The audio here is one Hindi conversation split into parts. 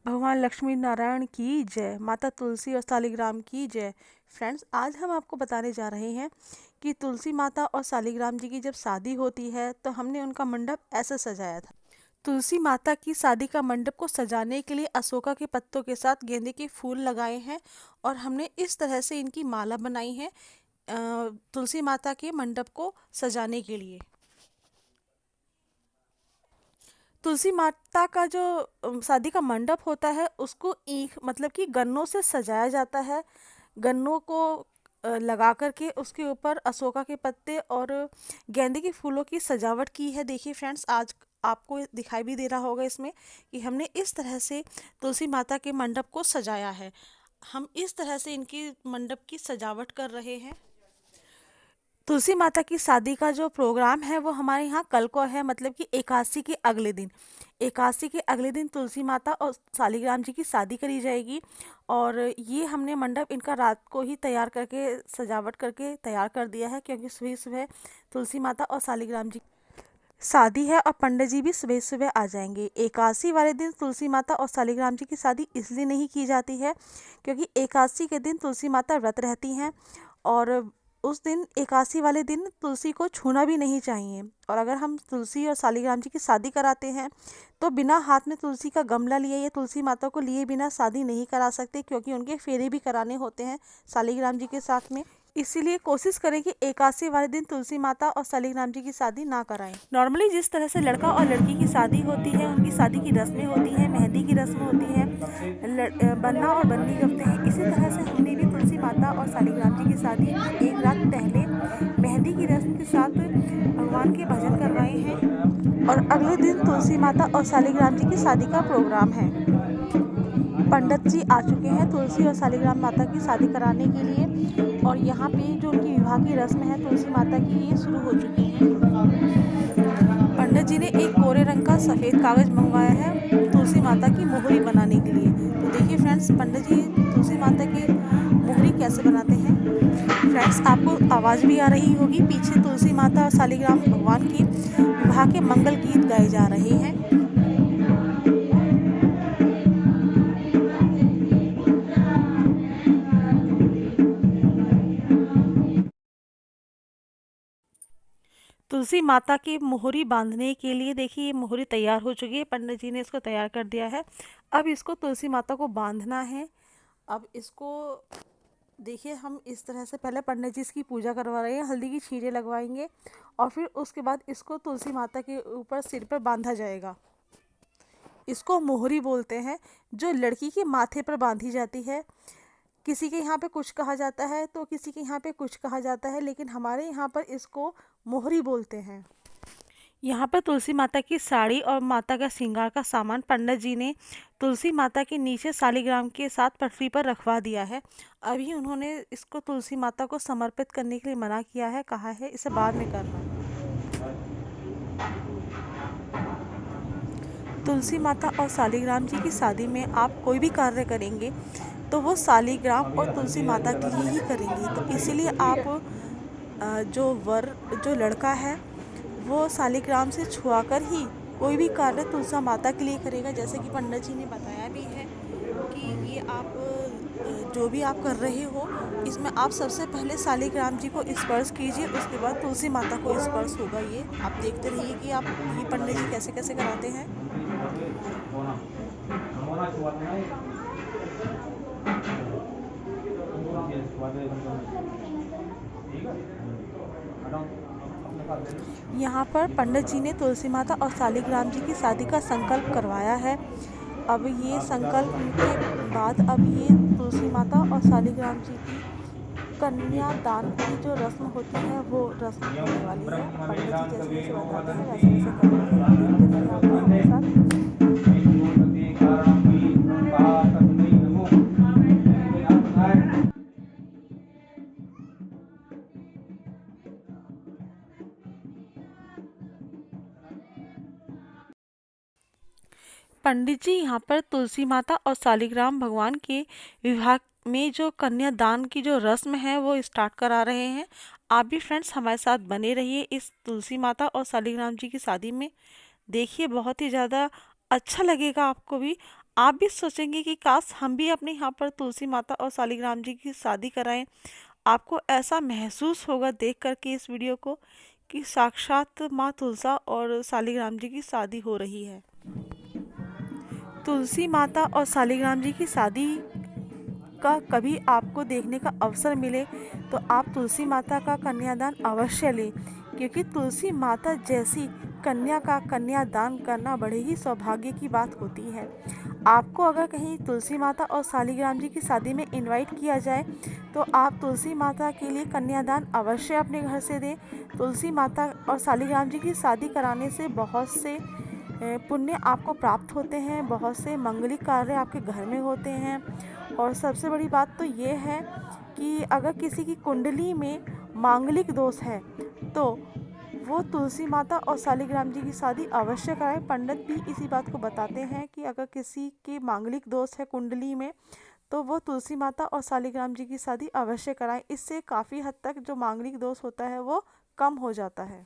भगवान लक्ष्मी नारायण की जय, माता तुलसी और शालिग्राम की जय। फ्रेंड्स, आज हम आपको बताने जा रहे हैं कि तुलसी माता और शालिग्राम जी की जब शादी होती है तो हमने उनका मंडप ऐसे सजाया था। तुलसी माता की शादी का मंडप को सजाने के लिए अशोका के पत्तों के साथ गेंदे के फूल लगाए हैं और हमने इस तरह से इनकी माला बनाई है तुलसी माता के मंडप को सजाने के लिए। तुलसी माता का जो शादी का मंडप होता है उसको ईख मतलब कि गन्नों से सजाया जाता है। गन्नों को लगा करके उसके ऊपर अशोका के पत्ते और गेंदे के फूलों की सजावट की है। देखिए फ्रेंड्स, आज आपको दिखाई भी दे रहा होगा इसमें कि हमने इस तरह से तुलसी माता के मंडप को सजाया है। हम इस तरह से इनकी मंडप की सजावट कर रहे हैं। तुलसी माता की शादी का जो प्रोग्राम है वो हमारे यहाँ कल को है, मतलब कि एकादशी के अगले दिन। एकादशी के अगले दिन तुलसी माता और शालिग्राम जी की शादी करी जाएगी और ये हमने मंडप इनका रात को ही तैयार करके सजावट करके तैयार कर दिया है, क्योंकि सुबह सुबह तुलसी माता और शालिग्राम जी शादी है और पंडित जी भी सुबह सुबह आ जाएंगे। एकादशी वाले दिन तुलसी माता और शालिग्राम जी की शादी इसलिए नहीं की जाती है क्योंकि एकादशी के दिन तुलसी माता व्रत रहती हैं और उस दिन एकादशी वाले दिन तुलसी को छूना भी नहीं चाहिए। और अगर हम तुलसी और शालिग्राम जी की शादी कराते हैं तो बिना हाथ में तुलसी का गमला लिए या तुलसी माता को लिए बिना शादी नहीं करा सकते, क्योंकि उनके फेरे भी कराने होते हैं शालिग्राम जी के साथ में। इसीलिए कोशिश करें कि एकादशी वाले दिन तुलसी माता और शालिग्राम जी की शादी ना कराएं। नॉर्मली जिस तरह से लड़का और लड़की की शादी होती है, उनकी शादी की रस्में होती हैं, मेहंदी की रस्म होती है, बन्ना और बन्नी करते हैं, इसी तरह से हमने भी तुलसी माता और शालिग्राम जी की शादी की एक रात पहले मेहंदी की रस्म के साथ भगवान के भजन करवाए हैं और अगले दिन तुलसी माता और शालिग्राम जी की शादी का प्रोग्राम है। पंडित जी आ चुके हैं तुलसी और शालिग्राम माता की शादी कराने के लिए और यहाँ पे जो उनकी विवाह की रस्म है तुलसी माता की, ये शुरू हो चुकी है। पंडित जी ने एक कोरे रंग का सफ़ेद कागज मंगवाया है तुलसी माता की मोहरी बनाने के लिए। तो देखिए फ्रेंड्स, पंडित जी तुलसी माता की मोहरी कैसे बनाते हैं। फ्रेंड्स, आपको आवाज़ भी आ रही होगी, पीछे तुलसी माता और शालिग्राम भगवान की विवाह के मंगल गीत गाए जा रहे हैं। तुलसी माता की मोहरी बांधने के लिए देखिए ये मोहरी तैयार हो चुकी है, पंडित जी ने इसको तैयार कर दिया है। अब इसको तुलसी माता को बांधना है। अब इसको देखिए, हम इस तरह से पहले पंडित जी इसकी पूजा करवा रहे हैं, हल्दी की छींटे लगवाएंगे और फिर उसके बाद इसको तुलसी माता के ऊपर सिर पर बांधा जाएगा। इसको मोहरी बोलते हैं, जो लड़की के माथे पर बांधी जाती है। किसी के यहाँ पे कुछ कहा जाता है तो किसी के यहाँ पे कुछ कहा जाता है, लेकिन हमारे यहाँ पर इसको मोहरी बोलते हैं। यहाँ पर तुलसी माता की साड़ी और माता का श्रृंगार का सामान पंडित जी ने तुलसी माता के नीचे शालिग्राम के साथ पटरी पर रखवा दिया है। अभी उन्होंने इसको तुलसी माता को समर्पित करने के लिए मना किया है, कहा है इसे बाद में करना। तुलसी माता और शालिग्राम जी की शादी में आप कोई भी कार्य करेंगे तो वो शालिग्राम और तुलसी माता के लिए ही करेंगे। तो इसीलिए आप जो लड़का है वो शालिग्राम से छुआकर ही कोई भी कार्य तुलसी माता के लिए करेगा। जैसे कि पंडित जी ने बताया भी है कि ये आप जो भी आप कर रहे हो इसमें आप सबसे पहले शालिग्राम जी को स्पर्श कीजिए, उसके बाद तुलसी माता को स्पर्श होगा। ये आप देखते रहिए कि आप ये पंडित जी कैसे कैसे कराते हैं। यहाँ पर पंडित जी ने तुलसी माता और शालिग्राम जी की शादी का संकल्प करवाया है। अब ये संकल्प के बाद अब ये तुलसी माता और शालिग्राम जी की कन्यादान की जो रस्म होती है वो रस्म होने वाली है। पंडित जी जैसे जैसे बताते हैं वैसे वैसे कर रहे हैं, देखते रहिए आप हमारे साथ। पंडित जी यहाँ पर तुलसी माता और शालिग्राम भगवान के विवाह में जो कन्यादान की जो रस्म है वो स्टार्ट करा रहे हैं। आप भी फ्रेंड्स हमारे साथ बने रहिए इस तुलसी माता और शालिग्राम जी की शादी में। देखिए बहुत ही ज़्यादा अच्छा लगेगा आपको भी। आप भी सोचेंगे कि काश हम भी अपने यहाँ पर तुलसी माता और शालिग्राम जी की शादी कराएं। आपको ऐसा महसूस होगा देख कर के इस वीडियो को कि साक्षात माँ तुलसा और शालिग्राम जी की शादी हो रही है। तुलसी माता और शालिग्राम जी की शादी का कभी आपको देखने का अवसर मिले तो आप तुलसी माता का कन्यादान अवश्य लें, क्योंकि तुलसी माता जैसी कन्या का कन्यादान करना बड़े ही सौभाग्य की बात होती है। आपको अगर कहीं तुलसी माता और शालिग्राम जी की शादी में इनवाइट किया जाए तो आप तुलसी माता के लिए कन्यादान अवश्य अपने घर से दें। तुलसी माता और शालिग्राम जी की शादी कराने से बहुत से पुण्य आपको प्राप्त होते हैं, बहुत से मंगलिक कार्य आपके घर में होते हैं। और सबसे बड़ी बात तो ये है कि अगर किसी की कुंडली में मांगलिक दोष है तो वो तुलसी माता और शालिग्राम जी की शादी अवश्य कराएं। पंडित भी इसी बात को बताते हैं कि अगर किसी के मांगलिक दोष है कुंडली में तो वो तुलसी माता और शालिग्राम जी की शादी अवश्य कराएं। इससे काफ़ी हद तक जो मांगलिक दोष होता है वो कम हो जाता है।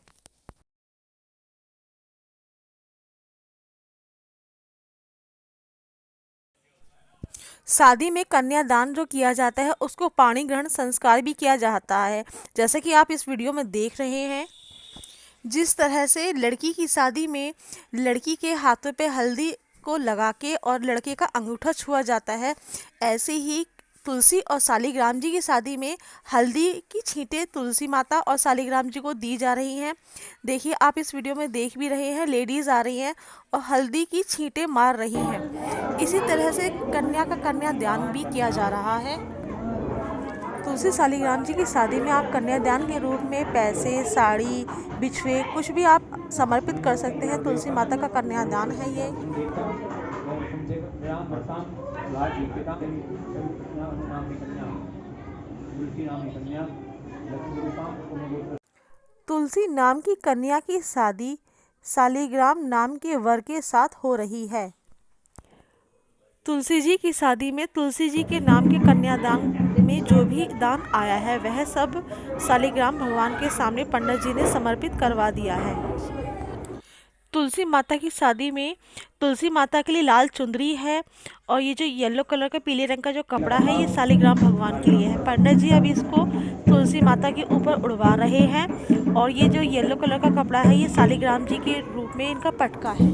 शादी में कन्यादान जो किया जाता है उसको पाणी ग्रहण संस्कार भी किया जाता है, जैसे कि आप इस वीडियो में देख रहे हैं। जिस तरह से लड़की की शादी में लड़की के हाथों पे हल्दी को लगा के और लड़के का अंगूठा छुआ जाता है, ऐसे ही तुलसी और शालिग्राम जी की शादी में हल्दी की छींटे तुलसी माता और शालिग्राम जी को दी जा रही हैं। देखिए, आप इस वीडियो में देख भी रहे हैं, लेडीज आ रही हैं और हल्दी की छींटे मार रही हैं। इसी तरह से कन्या का कन्यादान भी किया जा रहा है। तुलसी शालिग्राम जी की शादी में आप कन्यादान के रूप में पैसे, साड़ी, बिछुए कुछ भी आप समर्पित कर सकते हैं। तुलसी माता का कन्यादान है ये। तुलसी नाम की कन्या की शादी शालिग्राम नाम के वर के साथ हो रही है। तुलसी जी की शादी में तुलसी जी के नाम के कन्यादान में जो भी दान आया है वह सब शालिग्राम भगवान के सामने पंडित जी ने समर्पित करवा दिया है। तुलसी माता की शादी में तुलसी माता के लिए लाल चुंदरी है और ये जो येलो कलर का पीले रंग का जो कपड़ा है ये शालिग्राम भगवान के लिए है। पंडित जी अभी इसको तुलसी माता के ऊपर उड़वा रहे हैं और ये जो येलो कलर का कपड़ा है ये शालिग्राम जी के रूप में इनका पटका है।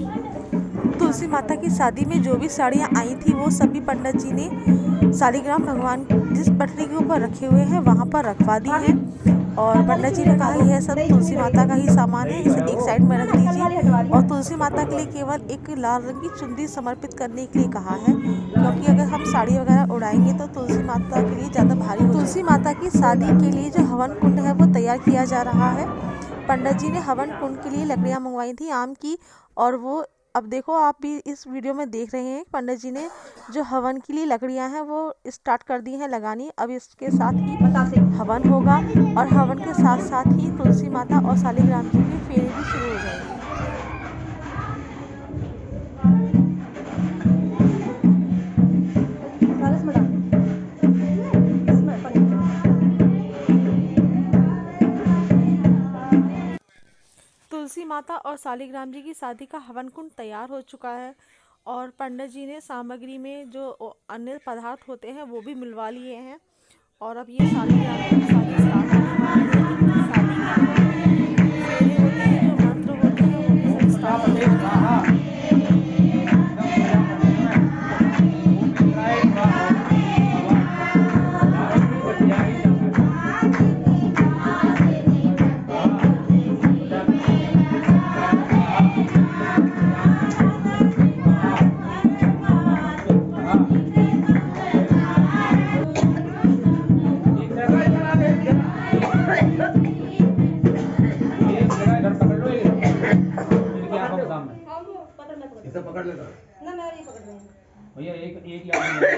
तुलसी माता की शादी में जो भी साड़ियाँ आई थी वो सभी पंडित जी ने शालिग्राम भगवान जिस पटरी के ऊपर रखे हुए हैं वहाँ पर रखवा दी है। और पंडित जी ने कहा यह सब तुलसी माता का ही सामान है, इसे एक साइड में रख दीजिए। और तुलसी माता के लिए केवल एक लाल रंग की चुनरी समर्पित करने के लिए कहा है, क्योंकि अगर हम साड़ी वगैरह उड़ाएंगे तो तुलसी माता के लिए ज़्यादा भारी हो। तुलसी माता की शादी के लिए जो हवन कुंड है वो तैयार किया जा रहा है। पंडित जी ने हवन कुंड के लिए लकड़ियाँ मंगवाई थी आम की, और वो अब देखो आप भी इस वीडियो में देख रहे हैं पंडित जी ने जो हवन के लिए लकड़ियां हैं वो स्टार्ट कर दी हैं लगानी। अब इसके साथ ही हवन होगा और हवन के साथ साथ ही तुलसी माता और शालिग्राम जी की फेरी भी शुरू हो जाएगी। तुलसी माता और शालिग्राम जी की शादी का हवन कुंड तैयार हो चुका है और पंडित जी ने सामग्री में जो अन्य पदार्थ होते हैं वो भी मिलवा लिए हैं। और अब ये शालिग्राम जी की शादी स्टार्ट होने वाली है। इनकी शादी के जो फेरे होते हैं, जो मंत्र होते हैं वो भी सब स्टार्ट होने वाले हैं। इसे पकड़ लेता ना, मैं ये पकड़ रही हूं भैया। एक याद है,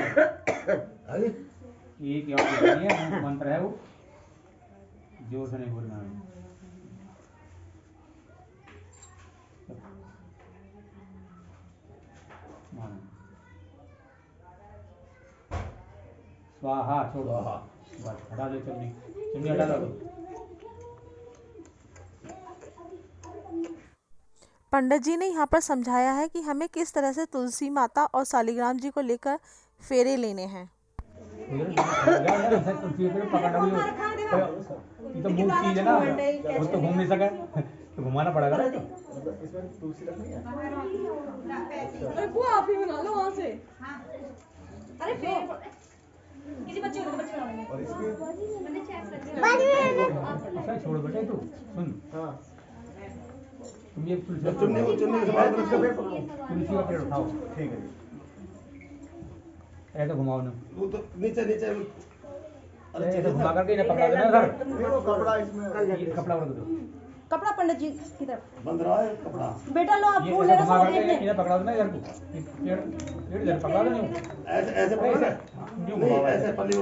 एक याद है, मंत्र है वो, जोर से नहीं बोलना है। स्वाहा, छोड़ो, बस हटा दो चुन्नी, चुन्नी हटा दो। पंडित जी ने यहाँ पर समझाया है कि हमें किस तरह से तुलसी माता और शालिग्राम जी को लेकर फेरे लेने हैं। तुलसी को पकड़ना भी ये तो मूर्ख चीज है ना, वो तो घूम नहीं सका तो घुमाना पड़ेगा ना। इसमें तुलसी रखनी है। अरे वो आप ही बना लो वहाँ से। अरे किसी बच्चे को बच्चे बनाओगे। और इसकी अच्छा छोड़ बेटे तू सुन, हाँ तुम ये तुलसी चुन्नी के सवाल कर इसका पेड़ पकड़ो। तुलसी का पेड़ उठाओ, ठीक है। ऐसे घुमाओ ना, वो तो नीचे नीचे ऐसे घुमा करके इन्हें पकड़ा देना सर, वो कपड़ा इसमें ये कपड़ा रख दो, कपड़ा पंडित जी की तरफ। बंद रहा है कपड़ा। बेटा लो आप ये फूल ऐसे लेना घुमा सब करके देखने। इन्हें पकड़ा देना इधर को, पेड़ पेड़ इधर पकड़ा देना, ऐसे ऐसे पकड़ना है। यूं नहीं घुमाओ ऐसे पल्ली को।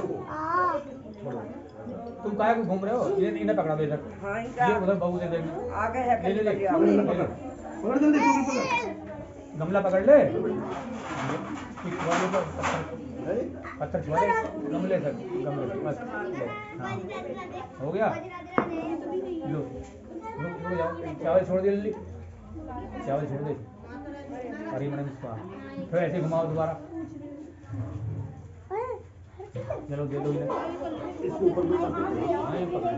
तुम काहे को घूम रहे हो, इन्हें पकड़ा दो इधर, ये उधर बहू से देखना, आगे है ले ले ले पकड़ जल्दी टोपी पकड़। गमला पकड़ ले, नहीं पत्थर छुआ दे गमले से, गमले से बस ले, हाँ हो गया, लो रुक रुक जाओ, चावल छोड़ दे जल्दी, चावल छोड़ दे, हरी मैडम स्वाहा, फिर ऐसे घुमाओ दोबारा, चलो दे दो इधर, इसके ऊपर भी हाँ ये पकड़,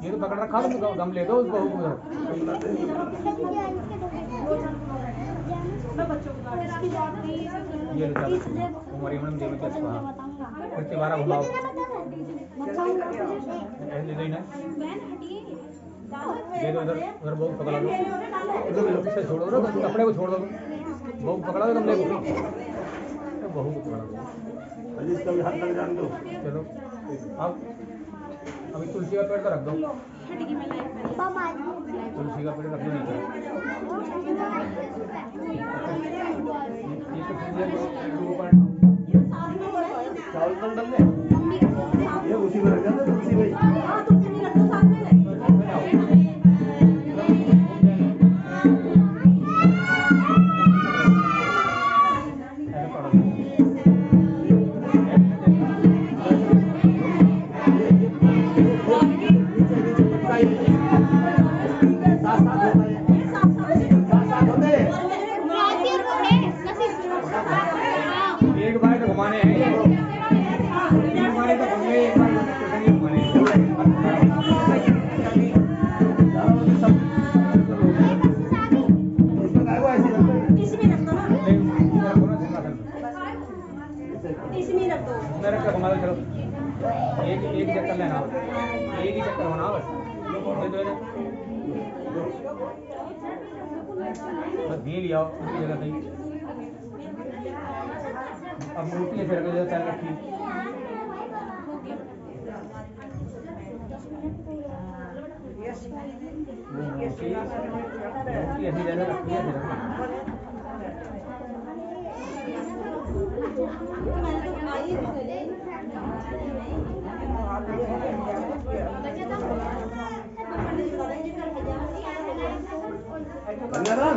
ये तो पकड़ रखा तुम, गमले दो उस बहू को, ये लो चावल, तुम्हारी मैडम देवी की स्वाहा, फिर दोबारा घुमाओ, ऐसे ले दो इन्हें, दे दो इधर, उधर बहू पकड़ा दो, इसे छोड़ो ना, कपड़े को छोड़ दो, बहू पकड़ा दो गमले को, बहू को पकड़ा दो, अजी इसका भी हाथ लग जाने दो। चलो अब अभी तुलसी का पेड़ तो रख दो, तुलसी का पेड़ रख दो नीचे, ये तो ऊपर चावल कौन डाल दे? ये उसी में रख जाता तुलसी भाई। हाँ तुम नहीं रख दो साथ में। एक बार तो घुमाने हैं, तीन बार तो घूम गए, एक बार तो घुमाने हैं। इसमें काय को ऐसे रखते हैं? इसमें रख दो ना, नहीं, इधर रखो ना सिंहासन पे। इसमें रख दो। मेरे को घुमा दो चलो, एक एक चक्कर लेना बस, एक ही चक्कर होना बस, दे दो इधर, बस घी लियाओ उनकी जगह पे, अब मूर्ति ऐसे रख दो पैर रखी, वो मूर्ति ऐसी जगह रखी है, ऐसे रखो। कन्यादान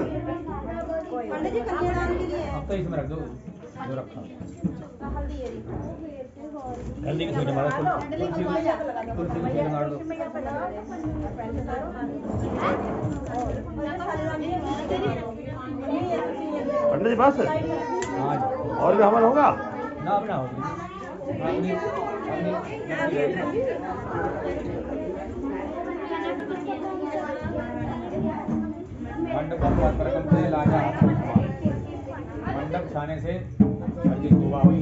पंडित जी कन्यादान के लिए अब तो इसमें रख दो जो रखा, हल्दी की छींटे मारो, तुलसी की छींटे मार दो, पंडित जी बस हाँ जी, और भी हवन होगा। ना अपना होगी, अपनी मंडप बकवास पर कम से लाजा मंडप छाने से हल्दी दुआ हुई,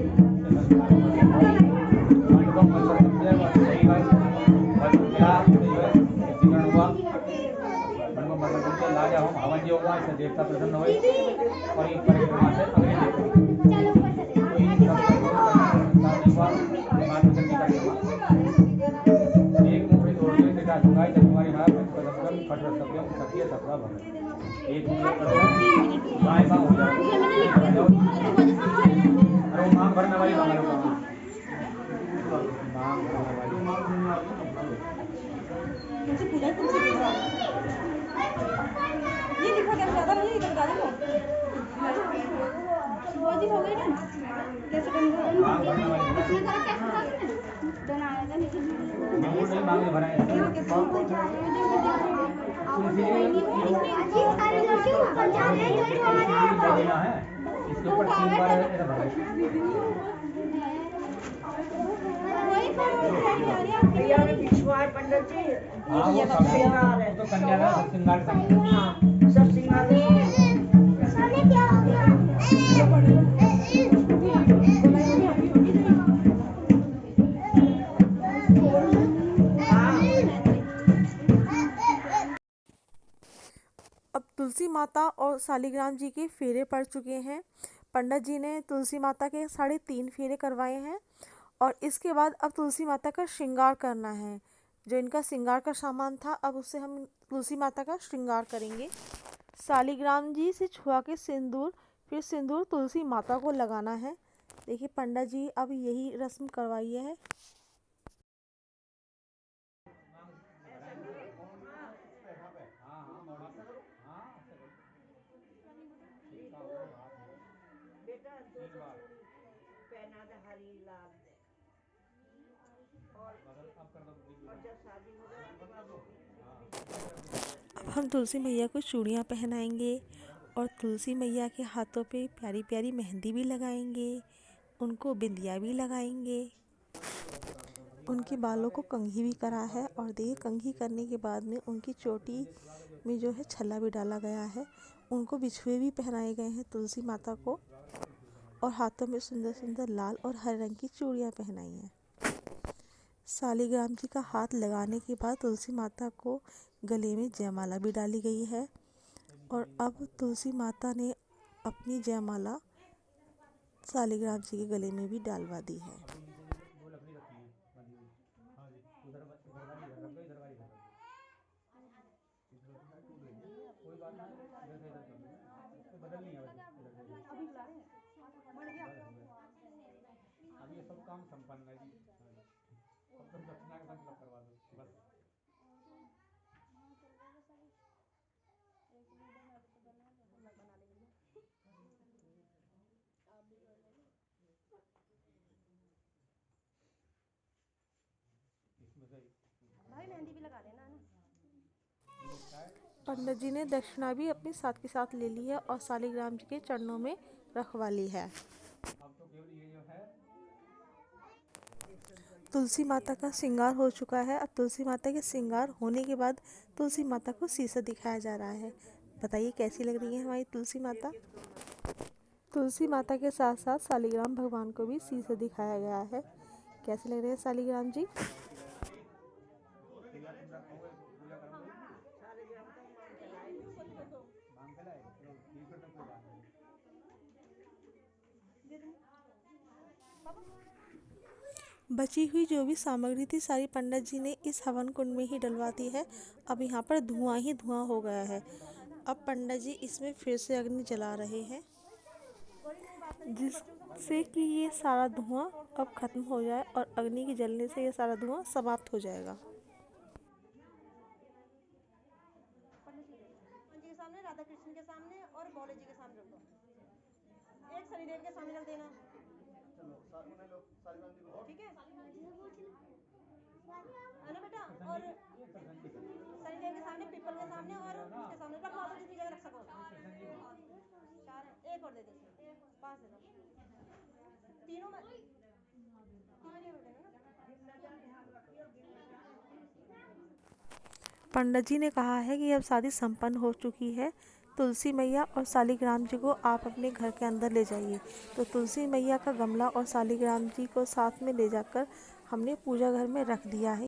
मंडपम मंत्र समझे सही है, और क्या जीवन हुआ, मंडपम मंत्र समझे लाजा हम हवन जो हुआ इससे देवता प्रसन्न हुए, और ये परिक्रमा से अग्नि देते, तो इन सब एक मुखी तोड़ के पिता सुखाई तुम्हारी हाथ पंचपदम खट सत्यम सत्य सत्ता भव, एक मुखी करो गाय बांग हो जाए, अरे मांग भरने वाली मांग लो, मांग भरने वाली ये लिखा क्या ज्यादा नहीं इधर गाड़ी को बहुत दिन हो गए ना कैसे मांग भरने वाली मांग नहीं मांग भराए, तुलसी देना है, इसके ऊपर 3 बार ऐसा भरना है। पंडित जी हाँ वो सब श्रृंगार है, तो कन्या का सब श्रृंगार करना है। हाँ सब श्रृंगार अब तुलसी माता और शालिग्राम जी के फेरे पड़ चुके हैं। पंडित जी ने तुलसी माता के 3.5 फेरे करवाए हैं और इसके बाद अब तुलसी माता का श्रृंगार करना है। जो इनका श्रृंगार का सामान था, अब उससे हम तुलसी माता का श्रृंगार करेंगे। शालिग्राम जी से छुआ के सिंदूर, फिर सिंदूर तुलसी माता को लगाना है। देखिए पंडित जी अब यही रस्म करवाई है। बेटा पहना दे हरी लाल और जब शादी हो जाए अब हम तुलसी मैया को चूड़ियाँ पहनाएंगे और तुलसी मैया के हाथों पे प्यारी प्यारी मेहंदी भी लगाएंगे, उनको बिंदिया भी लगाएंगे, उनके बालों को कंघी भी करा है। और देखिए कंघी करने के बाद में उनकी चोटी में जो है छल्ला भी डाला गया है। उनको बिछुए भी पहनाए गए हैं तुलसी माता को, और हाथों में सुंदर सुंदर लाल और हरे रंग की चूड़ियाँ पहनाई हैं। शालिग्राम जी का हाथ लगाने के बाद तुलसी माता को गले में जयमाला भी डाली गई है और अब तुलसी माता ने अपनी जयमाला शालिग्राम जी के गले में भी डालवा दी है। अब ये सब काम संपन्न है जी। अब तो दक्षिणा का मतलब करवा दो बस। इसमें से भाई मेहंदी भी लगा देना है ना। पंडित जी ने दक्षिणा भी अपने साथ के साथ ले ली है और शालिग्राम जी के चरणों में रखवा ली है। अब तो केवल ये जो है तुलसी माता का श्रृंगार हो चुका है। अब तुलसी माता के श्रृंगार होने के बाद तुलसी माता को शीशा दिखाया जा रहा है। बताइए कैसी लग रही है हमारी तुलसी माता। तुलसी माता के साथ साथ शालिग्राम भगवान को भी शीशा दिखाया गया है। कैसे लग रहे हैं शालिग्राम जी। बची हुई जो भी सामग्री थी सारी पंडित जी ने इस हवन कुंड में ही डलवा दी है। अब यहाँ पर धुआं ही धुआं हो गया है। अब पंडित जी इसमें फिर से अग्नि जला रहे हैं जिससे कि ये सारा धुआं अब खत्म हो जाए और अग्नि के जलने से ये सारा धुआं समाप्त हो जाएगा। जी के सामने, राधा कृष्ण के सामने और भोले जी के सामने रख दो। एक शनिदेव के सामने रख देना। ठीक है ना बेटा। और शनिदेव के सामने, पीपल के सामने और उसके सामने रखवा दो जितनी जगह रख सको। 4 है, एक और दे दो, 5 दे दो। तीनों में कर देना ना। पंडित जी ने कहा है कि अब शादी संपन्न हो चुकी है। तुलसी मैया और शालिग्राम जी को आप अपने घर के अंदर ले जाइए। तो तुलसी मैया का गमला और शालिग्राम जी को साथ में ले जाकर हमने पूजा घर में रख दिया है।